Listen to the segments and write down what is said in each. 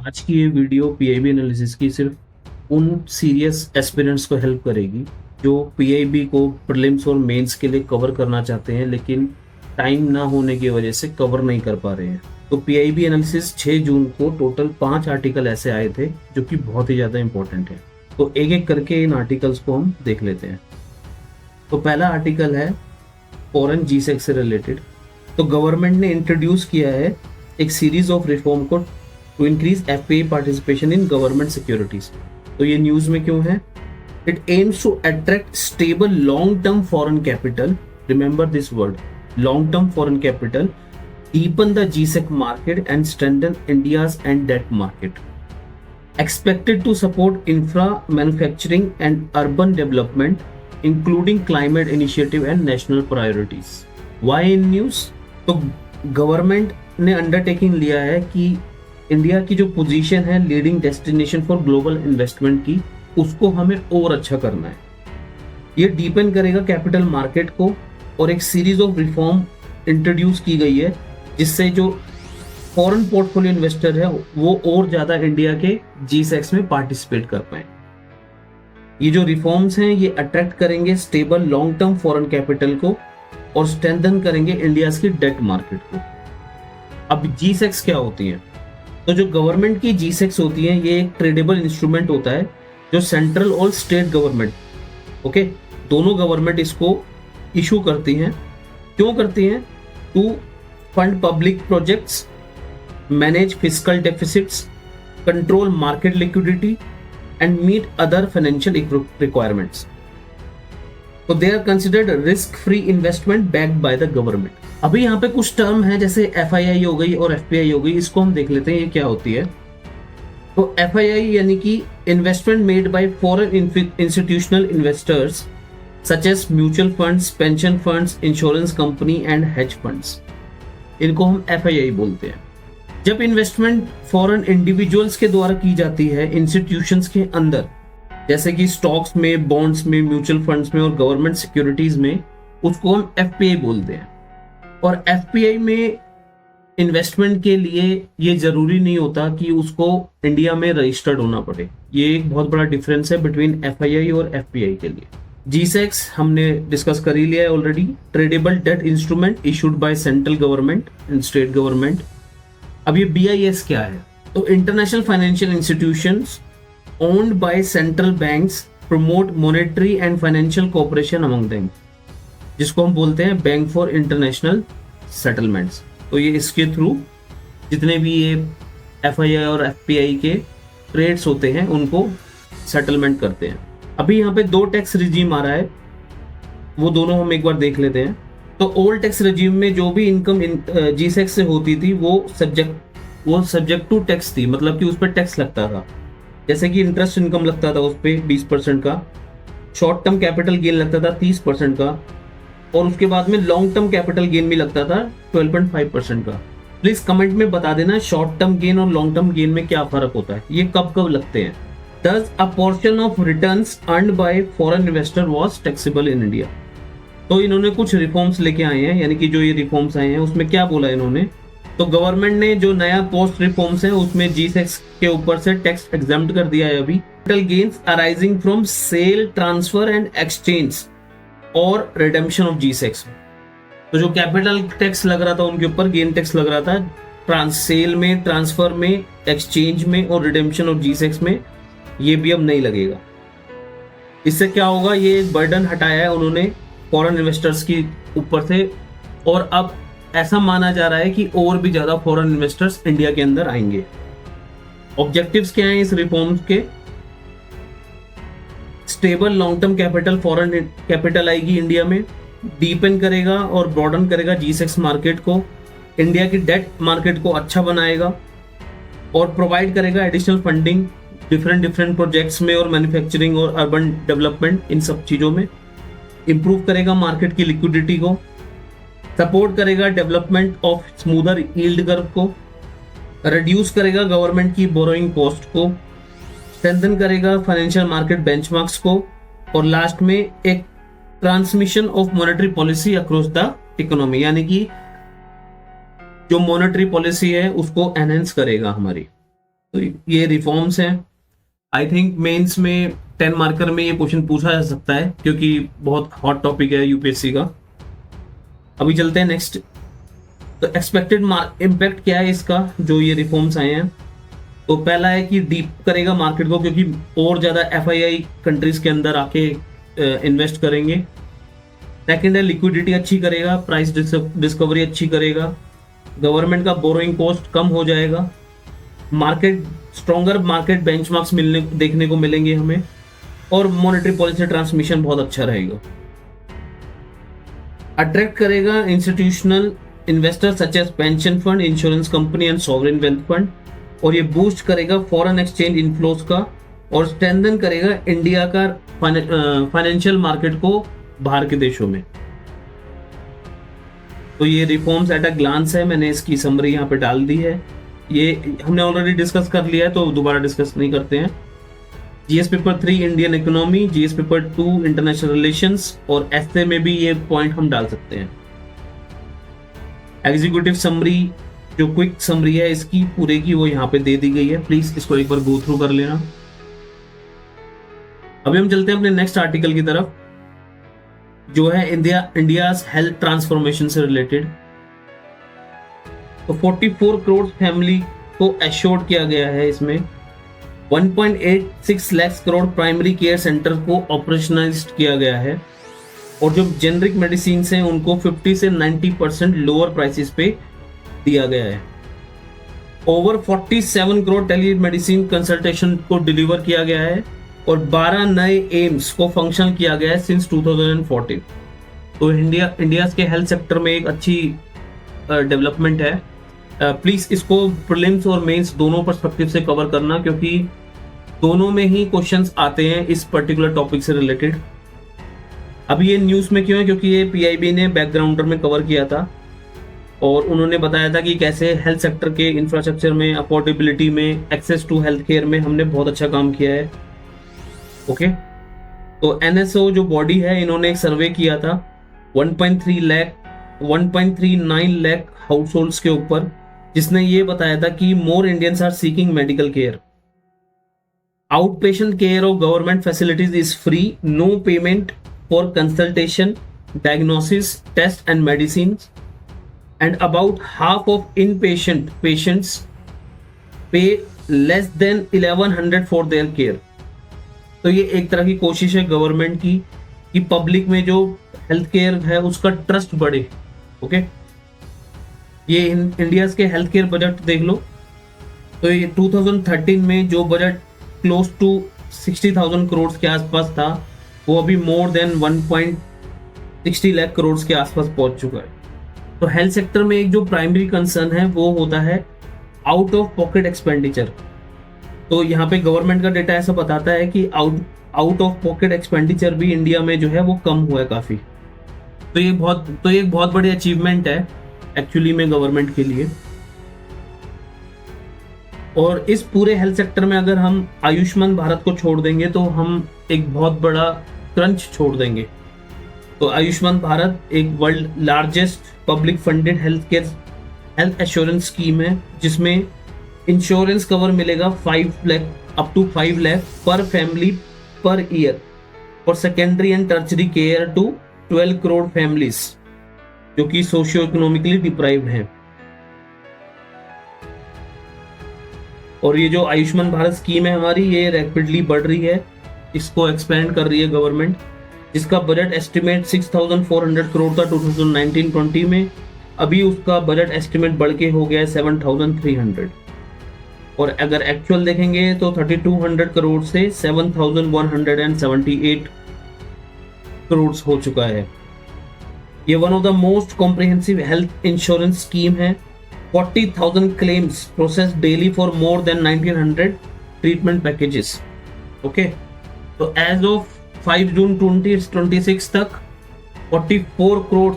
आज की ये वीडियो पीआईबी एनालिसिस की सिर्फ उन सीरियस एस्पिरेंट्स को हेल्प करेगी जो पीआईबी को प्रीलिम्स और मेंस के लिए कवर करना चाहते हैं लेकिन टाइम ना होने की वजह से कवर नहीं कर पा रहे हैं। तो पीआईबी एनालिसिस 6 जून को टोटल 5 आर्टिकल ऐसे आए थे जो कि बहुत ही ज़्यादा इंपॉर्टेंट है। तो एक एक करके इन आर्टिकल्स को हम देख लेते हैं। तो पहला आर्टिकल है फॉरेन जीसेक से रिलेटेड। तो गवर्नमेंट ने इंट्रोड्यूस किया है एक सीरीज ऑफ रिफॉर्म को to increase FPI participation in government securities. तो ये न्यूज में क्यों है? It aims to attract stable long term foreign capital, remember this word, long term foreign capital, deepen the GSEC market and strengthen India's and debt market. Expected to support infra, manufacturing and urban development, including climate initiative and national priorities. Why in news? तो government ने undertaking लिया है कि India की जो position है leading destination for global investment की, उसको हमें और अच्छा करना है। ये डीपेन करेगा कैपिटल मार्केट को और एक सीरीज ऑफ रिफॉर्म इंट्रोड्यूस की गई है जिससे जो फॉरेन पोर्टफोलियो इन्वेस्टर है वो और ज्यादा इंडिया के जीसेक्स में पार्टिसिपेट कर पाए। ये जो रिफॉर्म्स हैं ये अट्रैक्ट करेंगे stable long term foreign capital को और स्ट्रेंथन करेंगे इंडिया की डेट मार्केट को। अब जीसेक्स क्या होती हैं? तो जो गवर्नमेंट की जीसेक्स होती हैं ये एक ट्रेडेबल इंस्ट्रूमेंट होता है जो सेंट्रल और स्टेट गवर्नमेंट, ओके, दोनों गवर्नमेंट इसको इशू करती हैं। क्यों करती हैं? To fund public projects, manage fiscal deficits, control market liquidity, and meet other financial requirements. So they are considered risk-free investment backed by the government. अभी यहाँ पे कुछ टर्म है जैसे FII हो गई और FPI हो गई, इसको हम देख लेते हैं ये क्या होती है। तो FII यानी कि investment made by foreign institutional investors such as mutual funds, pension funds, insurance company and hedge funds, इनको हम FII बोलते हैं। जब इन्वेस्टमेंट फॉरेन इंडिविजुअल्स के द्वारा की जाती है इंस्टीट्यूशंस के अंदर, जैसे कि स्टॉक्स में, बॉन्ड्स में, म्यूचुअल फंड्स में और गवर्नमेंट सिक्योरिटीज में, उसको हम FPI बोलते हैं। और FPI में इन्वेस्टमेंट के लिए ये जरूरी नहीं होता कि उसको इंडिया में रजिस्टर्ड होना पड़े। ये एक बहुत बड़ा डिफरेंस है बिटवीन FII और FPI के लिए। जीसेक्स हमने डिस्कस कर ही लिया है already, tradable debt instrument issued by central government and state government. अब ये BIS क्या है? तो international financial institutions owned by central banks promote monetary and financial cooperation among them, जिसको हम बोलते हैं बैंक फॉर इंटरनेशनल सेटलमेंट्स। तो ये इसके थ्रू जितने भी ये FII और FPI के ट्रेड्स होते हैं उनको सेटलमेंट करते हैं। अभी यहाँ पे 2 टैक्स रिजीम आ रहा है, वो दोनों हम एक बार देख लेते हैं। तो ओल्ड टैक्स रिजीम में जो भी इनकम जीसेक्स से होती थी वो सब्जेक्ट टू टैक्स थी, मतलब कि उस पर टैक्स लगता था। जैसे कि इंटरेस्ट इनकम लगता था उस पर 20% का, शॉर्ट टर्म कैपिटल गेन लगता था 30% का, और उसके बाद में लॉन्ग टर्म कैपिटल गेन भी लगता था 12.5% का। प्लीज कमेंट में बता देना शॉर्ट टर्म गेन और लॉन्ग टर्म गेन में क्या फर्क होता है, ये कब कब लगते हैं। Thus, a portion of returns earned by foreign investor was taxable in India. तो इन्होंने कुछ रिफॉर्म्स लेके आए हैं, यानी कि जो ये रिफॉर्म्स आए हैं उसमें क्या बोला इन्होंने? तो गवर्नमेंट ने जो नया पोस्ट रिफॉर्म्स है उसमें जीसेक्स के ऊपर से टैक्स एग्जम्प्ट कर दिया है अभी। Capital gains arising from sale, transfer and exchange और रिडेम्पशन ऑफ जीसेक्स। तो जो कैपिटल टैक्स लग रहा था उनके ऊपर गेन टैक्स लग रहा था सेल में, ट्रांसफर में, एक्सचेंज में और रिडेम्पशन ऑफ जीसेक्स में, ये भी अब नहीं लगेगा। इससे क्या होगा? ये एक बर्डन हटाया है उन्होंने फॉरेन इन्वेस्टर्स की ऊपर से, और अब ऐसा माना जा रहा है कि और भी ज्यादा फॉरेन इन्वेस्टर्स इंडिया के अंदर आएंगे। ऑब्जेक्टिव्स क्या हैं इस रिफॉर्म्स के? Stable long term capital, foreign capital आएगी इंडिया में, डीपन करेगा और ब्रॉडन करेगा जीसेक्स मार्केट को, इंडिया की डेट मार्केट को अच्छा बनाएगा और प्रोवाइड करेगा एडिशनल फंडिंग डिफरेंट प्रोजेक्ट्स में और मैन्युफैक्चरिंग और अर्बन डेवलपमेंट, इन सब चीज़ों में इंप्रूव करेगा मार्केट की लिक्विडिटी को, सपोर्ट करेगा development of smoother yield curve को, रिड्यूस करेगा गवर्नमेंट की बोरोइंग कॉस्ट को, स्ट्रेंथन करेगा फाइनेंशियल मार्केट बेंचमार्क्स को, और लास्ट में एक transmission of monetary policy across the economy, यानी कि जो मॉनेटरी पॉलिसी है उसको एनहेंस करेगा हमारी। तो ये रिफॉर्म्स हैं। आई थिंक मेंस में 10 मार्कर में ये क्वेश्चन पूछा जा सकता है क्योंकि बहुत हॉट टॉपिक है यूपीएससी का। अभी चलते हैं नेक्स्ट। तो एक्सपेक्टेड इम्पैक्ट क्या है इसका, जो ये रिफॉर्म्स आए हैं। तो पहला है कि डीप करेगा मार्केट को, क्योंकि और ज़्यादा एफआईआई कंट्रीज के अंदर आके इन्वेस्ट करेंगे। सेकेंड है लिक्विडिटी अच्छी करेगा, प्राइस डिस्कवरी अच्छी करेगा, गवर्नमेंट का बोरोइंग कॉस्ट कम हो जाएगा, स्ट्रॉन्गर मार्केट बेंचमार्क्स देखने को मिलेंगे हमें, और मॉनेटरी पॉलिसी ट्रांसमिशन बहुत अच्छा रहेगा। अट्रैक्ट करेगा institutional investor such age pension fund, insurance company and sovereign wealth fund, और ये बूस्ट करेगा फॉरेन एक्सचेंज इनफ्लोज का, और स्ट्रेंथन करेगा इंडिया का फाइनेंशियल मार्केट को बाहर के देशों में। तो ये रिफॉर्म्स एट अ ग्लांस है, मैंने इसकी समरी यहाँ पे डाल दी है। ये हमने ऑलरेडी डिस्कस कर लिया है तो दोबारा डिस्कस नहीं करते हैं। GS paper 3 Indian economy, GS paper 2 international relations, और एसए में भी ये पॉइंट हम डाल सकते हैं। एग्जीक्यूटिव समरी, जो क्विक समरी है इसकी पूरे की, वो यहाँ पे दे दी गई है, प्लीज इसको एक बार गो थ्रू कर लेना। अभी हम चलते हैं अपने नेक्स्ट आर्टिकल की तरफ, जो है इंडियाज हेल्थ ट्रांसफॉर्मेशन से रिलेटेड। तो 44 करोड़ फैमिली को एश्योर्ड किया गया है इसमें। 1.86 lakh crore primary care centre को ऑपरेशनलाइज्ड किया गया है, और जो जेनरिक मेडिसिन हैं उनको 50 से 90% लोअर प्राइसेस पे दिया गया है। Over 47 crore telemedicine consultation को डिलीवर किया गया है, और 12 नए एम्स को फंक्शन किया गया है सिंस 2014। तो इंडिया के हेल्थ सेक्टर में एक अच्छी डेवलपमेंट है। प्लीज इसको प्रीलिम्स और मेंस दोनों पर्सपेक्टिव से कवर करना, क्योंकि दोनों में ही क्वेश्चंस आते हैं इस पर्टिकुलर टॉपिक से रिलेटेड। अभी ये न्यूज़ में क्यों है, क्योंकि ये पीआईबी ने बैकग्राउंडर में कवर किया था, और उन्होंने बताया था कि कैसे हेल्थ सेक्टर के इंफ्रास्ट्रक्चर में, अफोर्डेबिलिटी में, एक्सेस टू हेल्थ केयर में हमने बहुत अच्छा काम किया है। ओके, तो एनएसओ जो बॉडी है, इन्होंने एक सर्वे किया था 1.39 लाख हाउस होल्ड्स के ऊपर, जिसने ये बताया था कि more Indians are seeking medical care. Outpatient care of government facilities is free, no payment for consultation, diagnosis, test and medicine, and about half of inpatient patients pay less than 1100 for their care। तो ये एक तरह की कोशिश है government की कि public में जो हेल्थ केयर है उसका ट्रस्ट बढ़े। ओके, ये इंडिया के हेल्थ केयर बजट देख लो, तो ये 2013 में जो बजट क्लोज टू 60,000 करोड़ के आसपास था, वो अभी मोर देन 1.60 लाख करोड़ के आसपास पहुंच चुका है। तो हेल्थ सेक्टर में एक जो प्राइमरी कंसर्न है वो होता है आउट ऑफ पॉकेट एक्सपेंडिचर। तो यहाँ पे गवर्नमेंट का डेटा ऐसा बताता है कि आउट ऑफ पॉकेट एक्सपेंडिचर भी इंडिया में जो है वो कम हुआ है काफी। तो ये एक बहुत बड़ी अचीवमेंट है एक्चुअली में गवर्नमेंट के लिए। और इस पूरे हेल्थ सेक्टर में अगर हम आयुष्मान भारत को छोड़ देंगे तो हम एक बहुत बड़ा क्रंच छोड़ देंगे। तो आयुष्मान भारत एक world largest public funded health assurance scheme है, जिसमें इंश्योरेंस कवर मिलेगा 5 लाख अप टू 5 लाख पर फैमिली पर ईयर, और secondary and tertiary care to 12 crore families जो कि सोशियो इकोनॉमिकली डिप्राइव्ड हैं। और ये जो आयुष्मान भारत स्कीम है हमारी, ये रैपिडली बढ़ रही है, इसको एक्सपेंड कर रही है गवर्नमेंट, जिसका बजट एस्टिमेट 6,400 करोड़ था 2019-20 में। अभी उसका बजट एस्टिमेट बढ़ के हो गया है 7,300, और अगर एक्चुअल देखेंगे तो 3,200 करोड़ से 7,178 करोड़ हो चुका है। ये one of the most comprehensive health insurance scheme है। 40,000 claims process daily for more than 1,900 treatment packages. Okay, तो एज ऑफ 5 जून 2026 तक 44 करोड़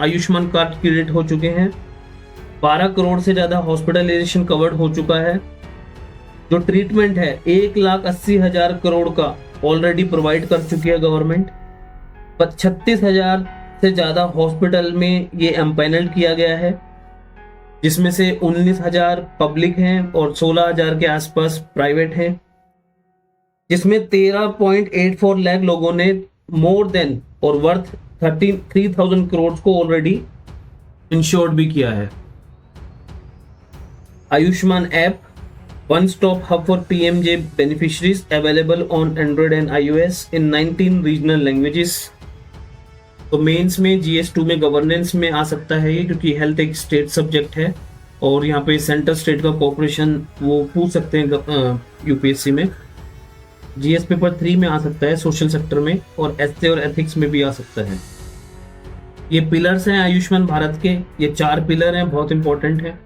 आयुष्मान कार्ड क्रेडिट हो चुके हैं। 12 करोड़ से ज्यादा हॉस्पिटलाइजेशन कवर्ड हो चुका है। जो ट्रीटमेंट है 1,80,000 करोड़ का ऑलरेडी प्रोवाइड कर चुकी है गवर्नमेंट। 36,000 से ज्यादा हॉस्पिटल में ये एम्पैनल्ड किया गया है। जिसमें से 19,000 पब्लिक हैं और 16,000 के आसपास प्राइवेट हैं, जिसमें 13.84 लाख लोगों ने मोर देन और वर्थ 3,000 करोड़ को ऑलरेडी इंश्योर्ड भी किया है। Ayushman app, one stop hub for PMJ beneficiaries, available on Android and iOS in 19 regional languages. तो मेंस में GS2 में गवर्नेंस में आ सकता है ये, क्योंकि हेल्थ एक स्टेट सब्जेक्ट है और यहाँ पे सेंटर स्टेट का कोऑपरेशन वो पूछ सकते हैं UPSC में। GS पेपर 3 में आ सकता है सोशल सेक्टर में, और एस्से और एथिक्स में भी आ सकता है। ये पिलर्स हैं आयुष्मान भारत के, ये 4 पिलर हैं, बहुत इंपॉर्टेंट है।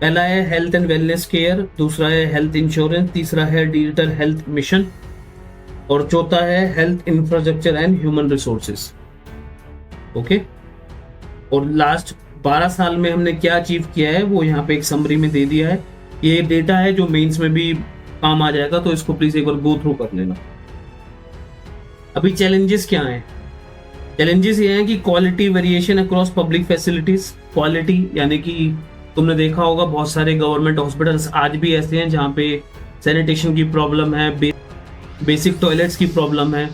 पहला है हेल्थ एंड वेलनेस केयर, दूसरा है हेल्थ इंश्योरेंस, तीसरा है डिजिटल हेल्थ मिशन, और चौथा है health infrastructure and human resources. Okay, और लास्ट 12 साल में हमने क्या अचीव किया है वो यहाँ पे एक समरी में दे दिया है। ये डेटा है जो मेंस में भी काम आ जाएगा, तो इसको प्लीज एक बार गो थ्रू कर लेना। अभी चैलेंजेस क्या हैं? चैलेंजेस ये हैं कि quality variation across public facilities. Quality यानी कि तुमने देखा होगा बहुत सारे गवर्नमेंट हॉस्पिटल्स आज भी ऐसे हैं जहाँ पे सैनिटेशन की प्रॉब्लम है, बेसिक टॉयलेट्स की प्रॉब्लम है,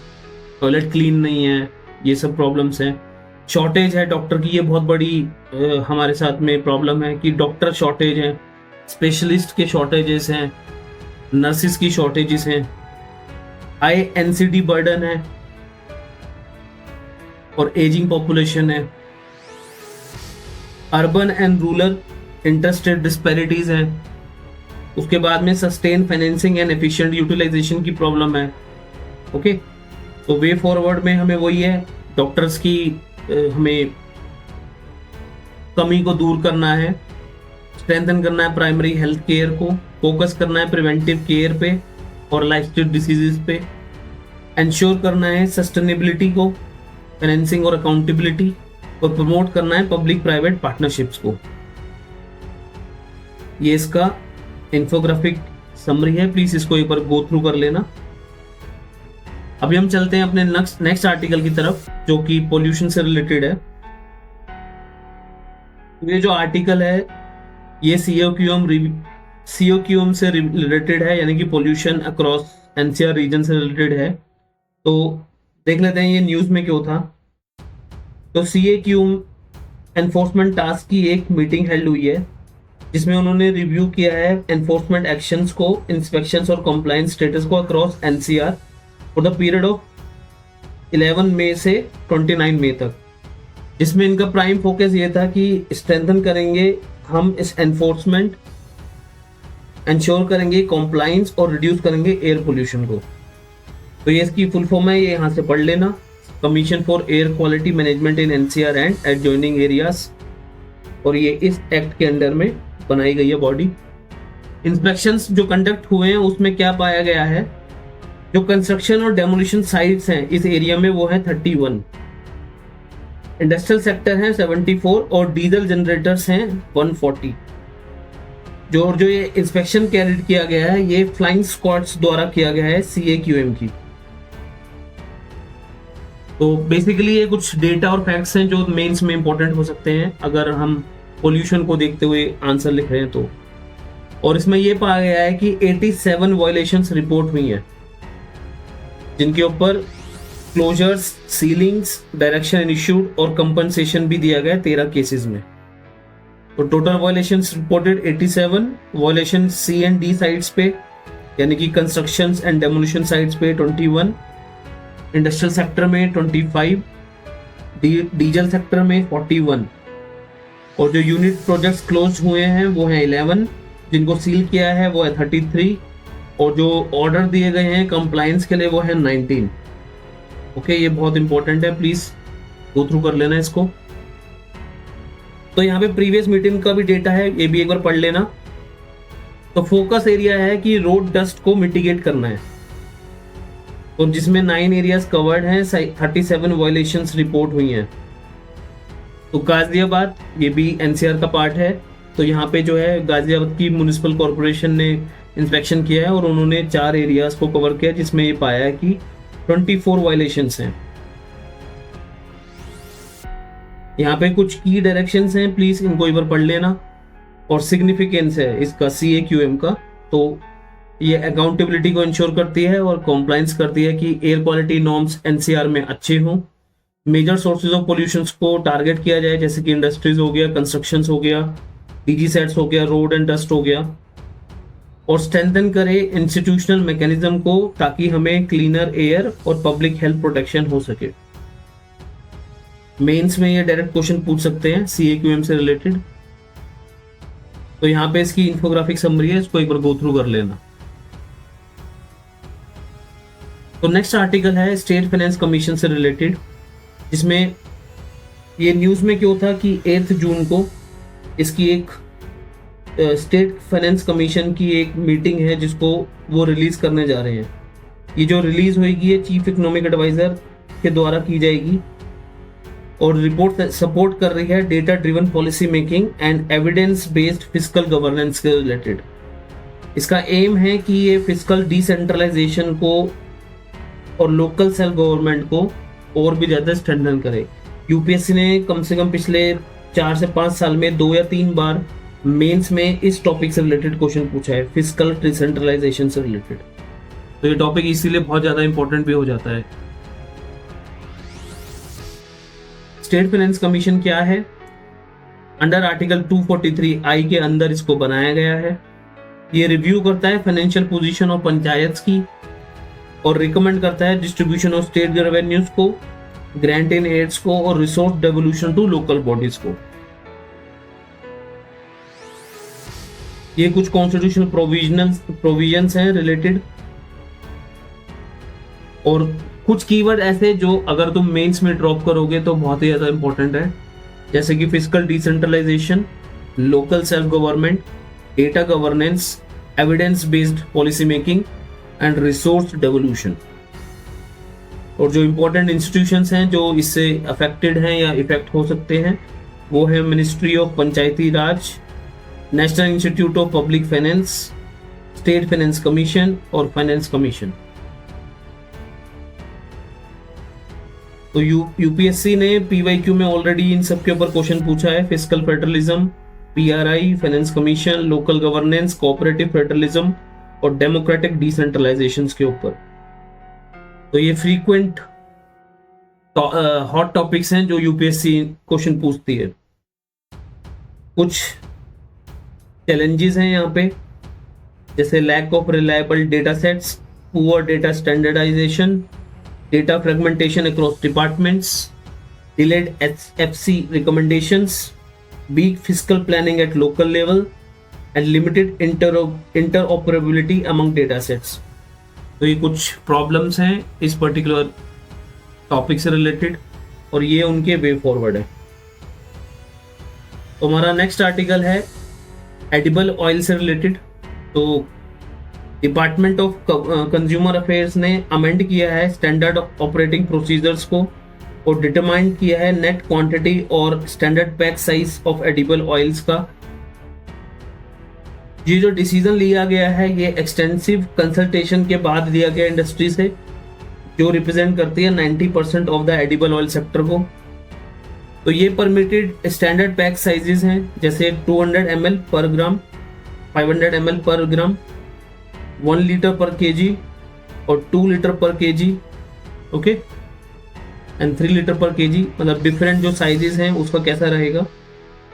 टॉयलेट क्लीन नहीं है, ये सब प्रॉब्लम्स हैं। शॉर्टेज है डॉक्टर की, ये बहुत बड़ी हमारे साथ में प्रॉब्लम है कि डॉक्टर शॉर्टेज है, स्पेशलिस्ट के शॉर्टेजेस हैं, नर्सिस की शॉर्टेजेस हैं, हाई NCD बर्डन है और एजिंग पॉपुलेशन है। Urban and rural interstate disparities हैं। उसके बाद में sustain financing and efficient utilisation की प्रॉब्लम है। ओके, तो वे फॉरवर्ड में हमें वही है, डॉक्टर्स की हमें कमी को दूर करना है, स्ट्रेंथन करना है प्राइमरी हेल्थ केयर को, फोकस करना है प्रिवेंटिव केयर पे और लाइफस्टाइल डिसीजेस पे, इंश्योर करना है सस्टेनेबिलिटी को, फाइनेंसिंग और अकाउंटेबिलिटी, और प्रमोट करना है पब्लिक प्राइवेट पार्टनरशिप्स को। ये इसका इंफोग्राफिक समरी है, प्लीज इसको एक बार गो थ्रू कर लेना। अभी हम चलते हैं अपने नेक्स्ट आर्टिकल की तरफ जो कि पोल्यूशन से रिलेटेड है। ये जो आर्टिकल है ये COQM से रिलेटेड है, यानी कि पोल्यूशन अक्रॉस NCR रीजन से रिलेटेड है। तो देख लेते हैं ये न्यूज में क्यों था। तो CAQM एनफोर्समेंट टास्क की एक मीटिंग हेल्ड हुई है जिसमें उन्होंने रिव्यू किया है एनफोर्समेंट एक्शंस को, इंस्पेक्शंस और कंप्लायंस स्टेटस को across NCR for the period of 11 मई से 29 मई तक, जिसमें इनका प्राइम फोकस ये था कि स्ट्रेंथन करेंगे हम इस एनफोर्समेंट, इंश्योर करेंगे कंप्लायंस और रिड्यूस करेंगे एयर पोल्यूशन को। तो ये इसकी फुल फॉर्म है, ये यहाँ से पढ़ लेना, commission for air quality management in NCR and adjoining areas, और ये इस एक्ट के अंडर में बनाई गई है बॉडी। इंस्पेक्शंस जो कंडक्ट हुए हैं उसमें क्या पाया गया है, जो कंस्ट्रक्शन और डेमोलिशन साइट्स हैं इस एरिया में वो है 31, इंडस्ट्रियल सेक्टर है 74 और डीजल जनरेटर्स हैं 140। जो ये इंस्पेक्शन कैरिड किया गया है ये फ्लाइंग स्क्वाड्स द्वारा किया गया है CAQM की। तो बेसिकली ये कुछ डेटा और फैक्ट्स हैं जो मेंस में इंपॉर्टेंट हो सकते हैं अगर हम पोल्यूशन को देखते हुए आंसर लिख रहे हैं तो। और इसमें ये पाया गया है कि 87 वायलेशंस रिपोर्ट हुई हैं जिनके ऊपर क्लोजर्स, सीलिंग्स, डायरेक्शन इश्यूड और कंपनसेशन भी दिया गया 13 केसेस में। तो total violations reported 87, violation C and D sites पे यानी कि कंस्ट्रक्शंस एंड डेमोलिशन साइट्स पे 21, इंडस्ट्रियल सेक्टर में 25, डीजल सेक्टर में 41, और जो यूनिट प्रोजेक्ट्स क्लोज हुए हैं वो हैं 11, जिनको सील किया है वो है 33, और जो ऑर्डर दिए गए हैं कंप्लायंस के लिए वो है 19। ओके, ये बहुत इंपॉर्टेंट है, प्लीज गो थ्रू कर लेना इसको। तो यहाँ पे प्रीवियस मीटिंग का भी डेटा है, ये भी एक बार पढ़ लेना। तो फोकस एरिया है कि रोड डस्ट को मिटिगेट करना है, तो जिसमें 9 एरियाज कवर्ड हैं, 37 वायलेशंस रिपोर्ट हुई हैं। तो गाजियाबाद ये भी NCR का पार्ट है, तो यहाँ पे जो है गाजियाबाद की म्युनिसिपल कॉरपोरेशन ने इंस्पेक्शन किया है और उन्होंने 4 एरियाज को कवर किया जिसमें ये पाया है कि 24 वायलेशंस हैं। यहाँ पे कुछ की डायरेक्शंस हैं, प्लीज इनको एक बार पढ़ लेना। और सिग्निफिकेंस है इसका CAQM का। तो ये अकाउंटेबिलिटी को इंश्योर करती है और कॉम्प्लाइंस करती है कि एयर क्वालिटी नॉर्म्स NCR में अच्छे हों। मेजर सोर्सेज ऑफ पोल्यूशन को टारगेट किया जाए, जैसे कि इंडस्ट्रीज हो गया, कंस्ट्रक्शन हो गया, DG सेट्स हो गया, रोड एंड डस्ट हो गया। और स्ट्रेंथन करे इंस्टीट्यूशनल मैकेनिज्म को, ताकि हमें क्लीनर एयर और पब्लिक हेल्थ प्रोटेक्शन हो सके। मेंस में ये डायरेक्ट क्वेश्चन पूछ सकते हैं CAQM से रिलेटेड। तो यहाँ पे इसकी इंफोग्राफिक समरी है, इसको एक बार गो थ्रू कर लेना। तो नेक्स्ट आर्टिकल है स्टेट फाइनेंस कमीशन से रिलेटेड, जिसमें ये न्यूज़ में क्यों था कि 8 जून को इसकी एक स्टेट फाइनेंस कमीशन की एक मीटिंग है जिसको वो रिलीज करने जा रहे हैं। ये जो रिलीज होगी ये चीफ इकोनॉमिक एडवाइजर के द्वारा की जाएगी और रिपोर्ट सपोर्ट कर रही है data driven policy making and evidence based fiscal governance के रिलेटेड। इसका एम है कि ये फिस्कल डिसेंट्रलाइजेशन को और लोकल सेल्फ गवर्नमेंट को और भी ज़्यादा स्ट्रेंथन करे। यूपीएससी ने कम से कम पिछले 4 से 5 साल में 2 या 3 बार मेंस में इस टॉपिक से रिलेटेड क्वेश्चन पूछा है, फिस्कल डिसेंट्रलाइजेशन से रिलेटेड। तो ये टॉपिक इसीलिए बहुत ज़्यादा इंपॉर्टेंट भी हो जाता है। स्टेट फाइनेंस कमीशन क्या है? अंडर आर्टिकल 243I के अंदर इसको बनाया गया है। ये रिव्यू करता है फाइनेंशियल पोजीशन ऑफ पंचायत की और रिकमेंड करता है डिस्ट्रीब्यूशन ऑफ स्टेट रेवेन्यूज को, ग्रांट इन एड्स को और resource devolution to local bodies को। ये कुछ कॉन्स्टिट्यूशनल प्रोविजंस हैं रिलेटेड और कुछ कीवर्ड ऐसे जो अगर तुम मेंस में ड्रॉप करोगे तो बहुत ही ज्यादा इंपॉर्टेंट है, जैसे कि fiscal decentralisation, local self government, data governance, evidence based policy making and resource devolution. और जो इंपॉर्टेंट इंस्टीट्यूशंस हैं जो इससे अफेक्टेड हैं या इफेक्ट हो सकते हैं वो है ministry of Panchayati Raj, national institute of public finance, state finance commission और फाइनेंस कमीशन। तो यूपीएससी ने PYQ में ऑलरेडी इन सब के ऊपर क्वेश्चन पूछा है, fiscal federalism, PRI, finance commission, local governance, cooperative federalism और डेमोक्रेटिक डिसेंट्रलाइजेशन के ऊपर। तो ये फ्रीक्वेंट हॉट टॉपिक्स हैं जो यूपीएससी क्वेश्चन पूछती है। कुछ चैलेंजेस हैं यहाँ पे, जैसे lack of reliable data sets, poor data standardisation, data fragmentation across departments, delayed FC recommendations, weak fiscal planning at local level and limited interoperability among data sets। तो ये कुछ प्रॉब्लम्स हैं इस पर्टिकुलर टॉपिक से रिलेटेड और ये उनके way forward है। तो हमारा नेक्स्ट आर्टिकल है एडिबल ऑयल से रिलेटेड। तो डिपार्टमेंट ऑफ कंज्यूमर अफेयर्स ने अमेंड किया है स्टैंडर्ड ऑपरेटिंग प्रोसीजर्स को और डिटरमाइन किया है नेट क्वांटिटी और standard pack size of edible oils का। ये जो डिसीजन लिया गया है ये एक्सटेंसिव कंसल्टेशन के बाद लिया गया इंडस्ट्री से, जो रिप्रेजेंट करती है 90% of the edible oil sector को। तो ये परमिटेड स्टैंडर्ड पैक साइजेस हैं, जैसे 200 ml पर ग्राम, 500 ml पर ग्राम, 1 लीटर पर kg और 2 लीटर पर kg, ओके, एंड 3 लीटर पर kg। मतलब डिफरेंट जो साइजेस हैं उसका कैसा रहेगा।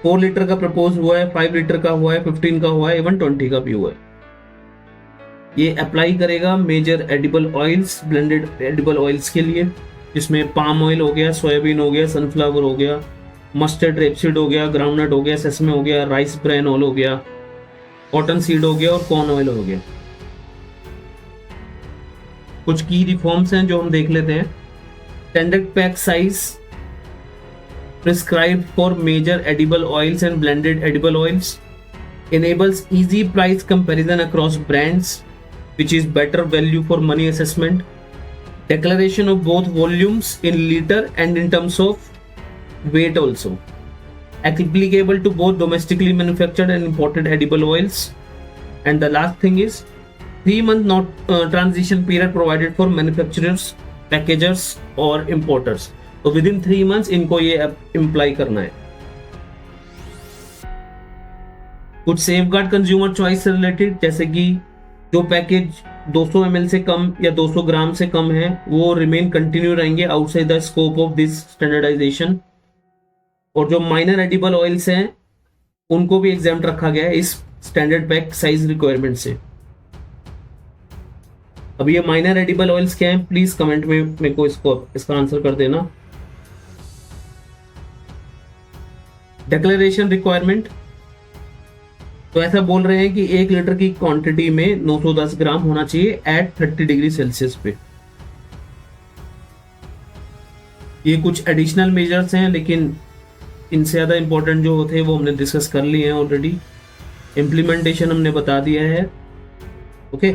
4 लीटर का प्रपोज हुआ है, 5 लीटर का हुआ है, 15 का हुआ है, इवन 20 का भी हुआ है। ये अप्लाई करेगा major edible oils, blended edible oils के लिए, जिसमें पाम ऑयल हो गया, सोयाबीन हो गया, सनफ्लावर हो गया, मस्टर्ड रेपसीड हो गया, ग्राउंडनट हो गया, सेसमे हो गया, राइस ब्रान ऑयल हो गया, कॉटन सीड हो गया और कॉर्न ऑयल हो गया। कुछ की रिफॉर्म्स हैं जो हम देख लेते हैं। Standard pack size prescribed for major edible oils and blended edible oils, enables easy price comparison across brands, which is better value for money assessment, declaration of both volumes in liter and in terms of weight also, applicable to both domestically manufactured and imported edible oils, and the last thing is 3-month transition period provided for manufacturers, packagers or importers। तो with in 3 months इनको ये imply करना है। कुछ safe guard consumer choice से related, जैसे कि जो पैकेज 200 ml से कम या 200 ग्राम से कम है वो रिमेन कंटिन्यू रहेंगे outside the scope of this standardisation. और जो माइनर एडिबल ऑयल्स हैं उनको भी एग्जाम्प्ट रखा गया है इस स्टैंडर्ड पैक साइज रिक्वायरमेंट से। अब ये माइनर एडिबल ऑयल्स क्या हैं, प्लीज कमेंट में मेरे को इसका आंसर कर देना। डिक्लेरेशन रिक्वायरमेंट, तो ऐसा बोल रहे हैं कि 1 लीटर की क्वांटिटी में 910 ग्राम होना चाहिए एट 30 डिग्री सेल्सियस पे। ये कुछ एडिशनल मेजर्स हैं, लेकिन इनसे ज़्यादा इंपॉर्टेंट जो थे वो हमने डिस्कस कर लिए हैं ऑलरेडी। इम्प्लीमेंटेशन हमने बता दिया है। ओके,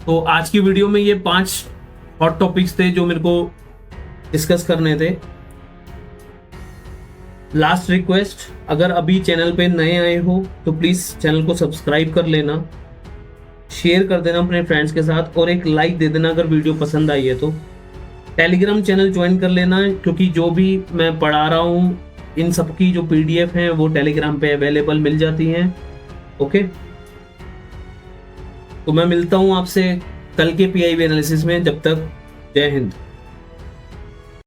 तो आज की वीडियो में ये 5 हॉट टॉपिक्स थे जो मेरे को डिस्कस करने थे। लास्ट रिक्वेस्ट, अगर अभी चैनल पे नए आए हो तो प्लीज़ चैनल को सब्सक्राइब कर लेना, शेयर कर देना अपने फ्रेंड्स के साथ और एक लाइक दे देना अगर वीडियो पसंद आई है तो। टेलीग्राम चैनल ज्वाइन कर लेना, क्योंकि जो भी मैं पढ़ा रहा हूँ इन सब की जो PDF हैं वो टेलीग्राम पे अवेलेबल मिल जाती हैं। ओके, तो मैं मिलता हूँ आपसे कल के PIB एनालिसिस में। जब तक जय हिंद।